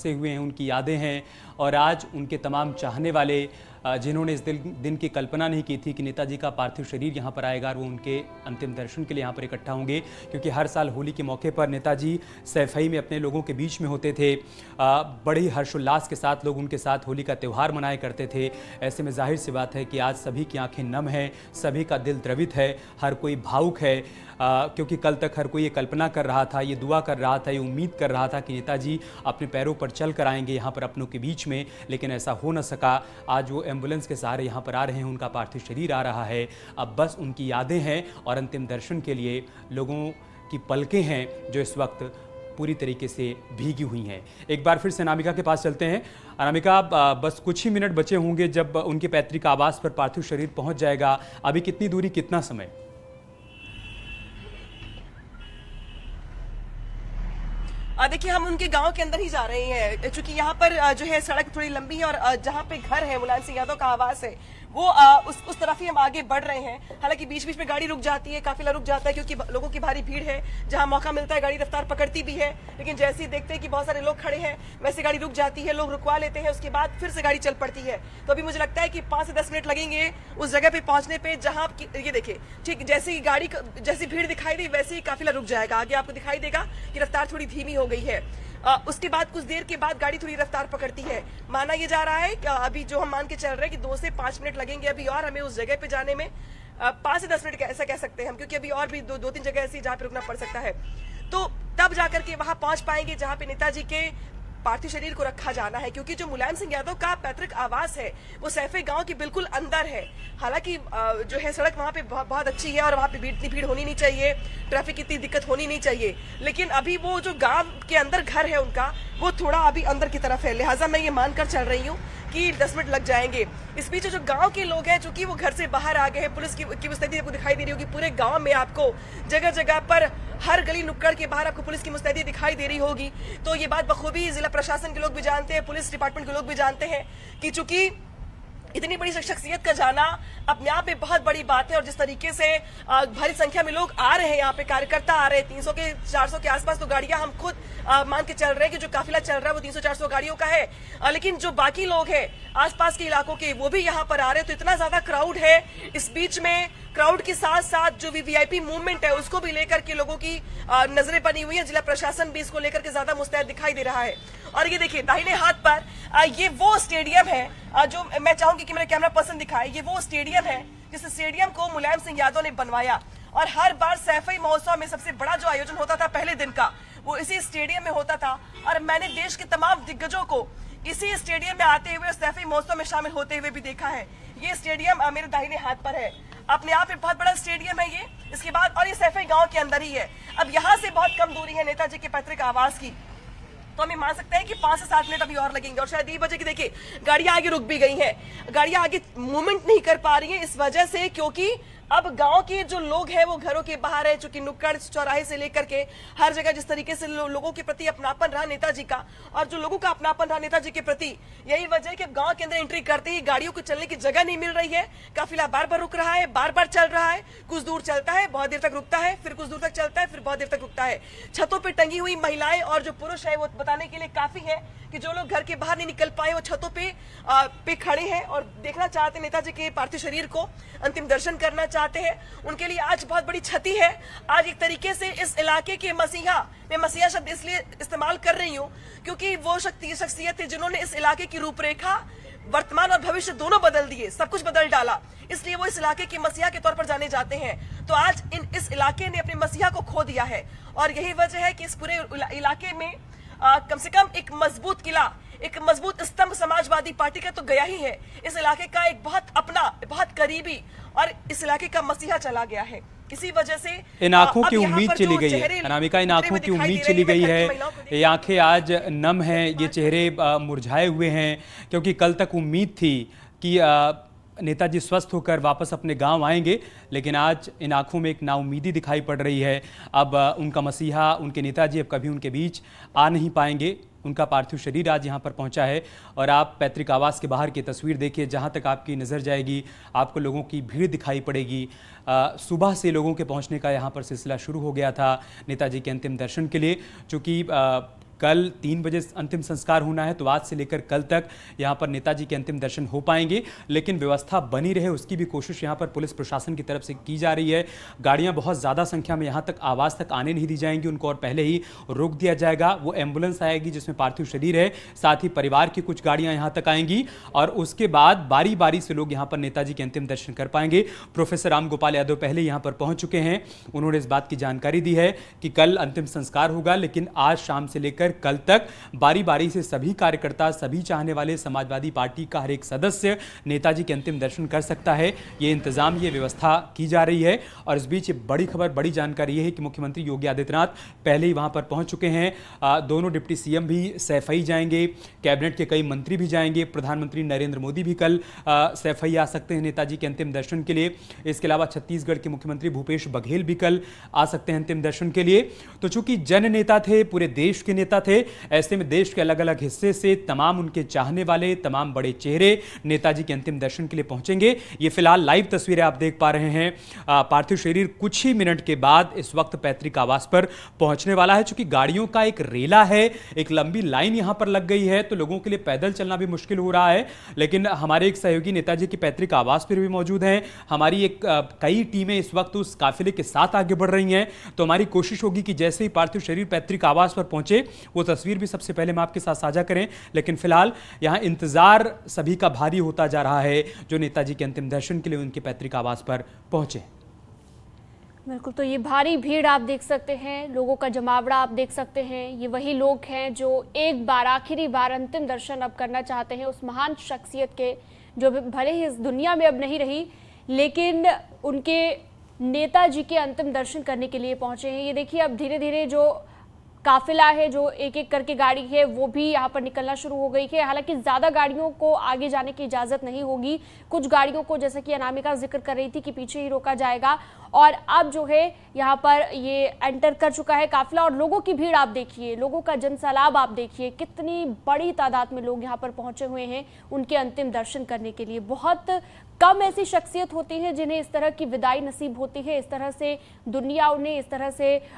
से हुए हैं, उनकी यादें हैं और आज उनके तमाम चाहने वाले जिन्होंने इस दिन की कल्पना नहीं की थी कि नेताजी का पार्थिव शरीर यहाँ पर आएगा और वो उनके अंतिम दर्शन के लिए यहाँ पर इकट्ठा होंगे, क्योंकि हर साल होली के मौके पर नेताजी सैफई में अपने लोगों के बीच में होते थे। बड़ी हर्षोल्लास के साथ लोग उनके साथ होली का त्यौहार मनाया करते थे। ऐसे में जाहिर सी बात है कि आज सभी की आंखें नम हैं, सभी का दिल द्रवित है, हर कोई भावुक है, क्योंकि कल तक हर कोई ये कल्पना कर रहा था, ये दुआ कर रहा था, ये उम्मीद कर रहा था कि नेताजी अपने पैरों पर चल कर आएंगे यहाँ पर अपनों के बीच में, लेकिन ऐसा हो न सका। आज वो एम्बुलेंस के सहारे यहाँ पर आ रहे हैं, उनका पार्थिव शरीर आ रहा है। अब बस उनकी यादें हैं और अंतिम दर्शन के लिए लोगों की पलकें हैं जो इस वक्त पूरी तरीके से भीगी हुई हैं। एक बार फिर से अनामिका के पास चलते हैं। अनामिका, बस कुछ ही मिनट बचे होंगे जब उनके पैतृक आवास पर पार्थिव शरीर पहुंच जाएगा। अभी कितनी दूरी, कितना समय? देखिए, हम उनके गांव के अंदर ही जा रहे हैं, क्योंकि यहाँ पर जो है सड़क थोड़ी लंबी है और जहाँ पे घर है मुलायम सिंह यादव का आवास है वो उस तरफ ही हम आगे बढ़ रहे हैं। हालांकि बीच बीच में गाड़ी रुक जाती है, काफिला रुक जाता है, क्योंकि लोगों की भारी भीड़ है। जहां मौका मिलता है गाड़ी रफ्तार पकड़ती भी है, लेकिन जैसे ही देखते हैं कि बहुत सारे लोग खड़े हैं वैसे गाड़ी रुक जाती है, लोग रुकवा लेते हैं, उसके बाद फिर से गाड़ी चल पड़ती है। तो अभी मुझे लगता है कि 5 से 10 मिनट लगेंगे उस जगह पे पहुंचने पे जहां ये देखिए, ठीक जैसी गाड़ी जैसी भीड़ दिखाई दी वैसे ही काफिला रुक जाएगा। आगे आपको दिखाई देगा कि रफ्तार थोड़ी धीमी हो गई है। उसके बाद कुछ देर के बाद गाड़ी थोड़ी रफ्तार पकड़ती है। माना ये जा रहा है कि अभी जो हम मान के चल रहे हैं कि 2 से 5 मिनट लगेंगे अभी और हमें उस जगह पे जाने में। 5 से 10 मिनट ऐसा कह सकते हैं हम, क्योंकि अभी और भी 2-3 जगह ऐसी जहाँ पे रुकना पड़ सकता है। तो तब जाकर के वहां पहुंच पाएंगे जहां पे नेताजी के पार्थिव शरीर को रखा जाना है, क्योंकि जो मुलायम सिंह यादव का पैतृक आवास है वो सैफई गांव के बिल्कुल अंदर है। हालांकि जो है सड़क वहां पे बहुत अच्छी है और वहां पे इतनी भीड़ होनी नहीं चाहिए, ट्रैफिक की इतनी दिक्कत होनी नहीं चाहिए, लेकिन अभी वो जो गांव के अंदर घर है उनका वो थोड़ा अभी अंदर की तरफ है, लिहाजा मैं ये मानकर चल रही हूँ कि 10 मिनट लग जाएंगे। इस बीच जो गांव के लोग हैं, चूंकि वो घर से बाहर आ गए हैं, पुलिस की मुस्तैदी आपको दिखाई दे रही होगी। पूरे गांव में आपको जगह जगह पर हर गली नुक्कड़ के बाहर आपको पुलिस की मुस्तैदी दिखाई दे रही होगी। तो ये बात बखूबी जिला प्रशासन के लोग भी जानते हैं, पुलिस डिपार्टमेंट के लोग भी जानते हैं कि चूंकि इतनी बड़ी शख्सियत का जाना अपने आप में बहुत बड़ी बात है। और जिस तरीके से भारी संख्या में लोग आ रहे हैं, यहाँ पे कार्यकर्ता आ रहे हैं, 300 के 400 के आसपास तो गाड़ियां हम खुद मान के चल रहे हैं कि जो काफिला चल रहा है वो 300-400 गाड़ियों का है। लेकिन जो बाकी लोग हैं आसपास के इलाकों के वो भी यहाँ पर आ रहे हैं, तो इतना ज्यादा क्राउड है। इस बीच में क्राउड के साथ साथ जो वीवीआईपी मूवमेंट है उसको भी लेकर के लोगों की नजरें बनी हुई है। जिला प्रशासन भी इसको लेकर के ज्यादा मुस्तैद दिखाई दे रहा है। और ये देखिए दाहिने हाथ पर ये वो स्टेडियम है जो मैं चाहूंगी कि मेरे कैमरा पर्सन दिखाए। ये वो स्टेडियम है जिस स्टेडियम को मुलायम सिंह यादव ने बनवाया, और हर बार सैफई महोत्सव में सबसे बड़ा जो आयोजन होता था पहले दिन का वो इसी स्टेडियम में होता था। और मैंने देश के तमाम दिग्गजों को इसी स्टेडियम में आते हुए सैफई महोत्सव में शामिल होते हुए भी देखा है। ये स्टेडियम मेरे दाहिने हाथ पर है, अपने आप में बहुत बड़ा स्टेडियम है ये। इसके बाद और ये सैफई गांव के अंदर ही है। अब यहाँ से बहुत कम दूरी है नेताजी के पैतृक आवास की, तो हमें मान सकते हैं कि 5 से 7 मिनट अभी और लगेंगे। और शायद ये वजह की देखिए गाड़ियां आगे रुक भी गई हैं, गाड़ियां आगे मूवमेंट नहीं कर पा रही हैं इस वजह से, क्योंकि अब गांव के जो लोग हैं वो घरों के बाहर है, चूंकि नुक्कड़ चौराहे से लेकर के हर जगह जिस तरीके से लोगों के प्रति अपनापन रहा नेताजी का, और जो लोगों का अपनापन रहा नेताजी के प्रति, यही वजह है कि गांव के अंदर एंट्री करते ही गाड़ियों को चलने की जगह नहीं मिल रही है। काफिला बार बार रुक रहा है, बार बार चल रहा है, कुछ दूर चलता है, बहुत देर तक रुकता है, फिर कुछ दूर तक चलता है, फिर बहुत देर तक रुकता है। छतों पर टंगी हुई महिलाएं और जो पुरुष है वो बताने के लिए काफी है कि जो लोग घर के बाहर नहीं निकल पाए वो छतों पे खड़े हैं और देखना चाहते हैं नेताजी के पार्थिव शरीर को, अंतिम दर्शन करना चाहते हैं। उनके लिए आज बहुत बड़ी क्षति है। आज एक तरीके से इस इलाके के मसीहा, मैं मसीहा शब्द इसलिए इस्तेमाल कर रही हूँ क्योंकि वो शख्सियत थी जिन्होंने इस इलाके की रूपरेखा, वर्तमान और भविष्य दोनों बदल दिए, सब कुछ बदल डाला, इसलिए वो इस इलाके के मसीहा के तौर पर जाने जाते हैं। तो आज इस इलाके ने अपने मसीहा को खो दिया है, और यही वजह है कि इस पूरे इलाके में कम से कम एक मजबूत किला, एक मजबूत स्तंभ समाजवादी पार्टी का तो गया ही है। इस इलाके का एक बहुत अपना, बहुत करीबी और इस इलाके का मसीहा चला गया है। इसी वजह से इन आंखों की उम्मीद चली गई है अनामिका, इन आंखों की उम्मीद चली गई है। ये आंखें आज नम हैं, ये चेहरे मुरझाए हुए हैं, क्योंकि कल तक उम्मीद थी कि नेताजी स्वस्थ होकर वापस अपने गांव आएंगे, लेकिन आज इन आंखों में एक नाउमीदी दिखाई पड़ रही है। अब उनका मसीहा, उनके नेताजी अब कभी उनके बीच आ नहीं पाएंगे। उनका पार्थिव शरीर आज यहाँ पर पहुँचा है और आप पैतृक आवास के बाहर की तस्वीर देखिए, जहाँ तक आपकी नज़र जाएगी आपको लोगों की भीड़ दिखाई पड़ेगी। सुबह से लोगों के पहुँचने का यहाँ पर सिलसिला शुरू हो गया था नेताजी के अंतिम दर्शन के लिए, चूँकि कल 3 बजे अंतिम संस्कार होना है, तो आज से लेकर कल तक यहाँ पर नेताजी के अंतिम दर्शन हो पाएंगे। लेकिन व्यवस्था बनी रहे उसकी भी कोशिश यहाँ पर पुलिस प्रशासन की तरफ से की जा रही है। गाड़ियाँ बहुत ज़्यादा संख्या में यहाँ तक आवास तक आने नहीं दी जाएंगी, उनको और पहले ही रोक दिया जाएगा। वो एम्बुलेंस आएगी जिसमें पार्थिव शरीर है, साथ ही परिवार की कुछ गाड़ियाँ यहाँ तक आएंगी और उसके बाद बारी बारी से लोग यहाँ पर नेताजी के अंतिम दर्शन कर पाएंगे। प्रोफेसर राम गोपाल यादव पहले यहाँ पर पहुंच चुके हैं, उन्होंने इस बात की जानकारी दी है कि कल अंतिम संस्कार होगा, लेकिन आज शाम से लेकर कल तक बारी बारी से सभी कार्यकर्ता, सभी चाहने वाले, समाजवादी पार्टी का हर एक सदस्य नेताजी के अंतिम दर्शन कर सकता है। ये इंतजाम, ये व्यवस्था की जा रही है। और इस बीच बड़ी खबर, बड़ी जानकारी यह है कि मुख्यमंत्री योगी आदित्यनाथ पहले ही वहां पर पहुंच चुके हैं। दोनों डिप्टी सीएम भी सैफई जाएंगे, कैबिनेट के कई मंत्री भी जाएंगे, प्रधानमंत्री नरेंद्र मोदी भी कल सैफई आ सकते हैं नेताजी के अंतिम दर्शन के लिए। इसके अलावा छत्तीसगढ़ के मुख्यमंत्री भूपेश बघेल भी कल आ सकते हैं अंतिम दर्शन के लिए। तो चूंकि जन नेता थे, पूरे देश के नेता थे, ऐसे में देश के अलग अलग हिस्से से तमाम उनके चाहने वाले, तमाम बड़े चेहरे नेताजी के अंतिम दर्शन के लिए पहुंचेंगे। ये फिलहाल लाइव तस्वीरें आप देख पा रहे हैं। पार्थिव शरीर कुछ ही मिनट के बाद इस वक्त पैतृक आवास पर पहुंचने वाला है। चूंकि गाड़ियों का एक रेला है, एक लंबी लाइन यहां पर लग गई है, तो लोगों के लिए पैदल चलना भी मुश्किल हो रहा है। लेकिन हमारे एक सहयोगी नेताजी के पैतृक आवास पर भी मौजूद हैं। हमारी कई टीमें इस वक्त उस काफिले के साथ आगे बढ़ रही हैं। तो हमारी कोशिश होगी कि जैसे ही पार्थिव शरीर पैतृक आवास पर पहुंचे, वो तस्वीर भी सबसे पहले हम आपके साथ साझा करें। लेकिन फिलहाल यहां इंतजार सभी का भारी होता जा रहा है, जो नेताजी के अंतिम दर्शन के लिए उनके पैतृक आवास पर पहुंचे। बिल्कुल, तो ये भारी भीड़ आप देख सकते हैं, लोगों का जमावड़ा आप देख सकते हैं। ये वही लोग हैं जो एक बार, आखिरी बार अंतिम दर्शन अब करना चाहते हैं उस महान शख्सियत के, जो भले ही इस दुनिया में अब नहीं रही, लेकिन उनके नेताजी के अंतिम दर्शन करने के लिए पहुंचे हैं। ये देखिए, अब धीरे धीरे जो काफिला है, जो एक एक करके गाड़ी है, वो भी यहाँ पर निकलना शुरू हो गई है। हालांकि ज़्यादा गाड़ियों को आगे जाने की इजाज़त नहीं होगी। कुछ गाड़ियों को, जैसे कि अनामिका जिक्र कर रही थी, कि पीछे ही रोका जाएगा। और अब जो है यहाँ पर ये एंटर कर चुका है काफिला। और लोगों की भीड़ आप देखिए, लोगों का जनसैलाब आप देखिए, कितनी बड़ी तादाद में लोग यहाँ पर पहुंचे हुए हैं उनके अंतिम दर्शन करने के लिए। बहुत कम ऐसी शख्सियत होती है जिन्हें इस तरह की विदाई नसीब होती है, इस तरह से दुनिया उन्हें इस तरह से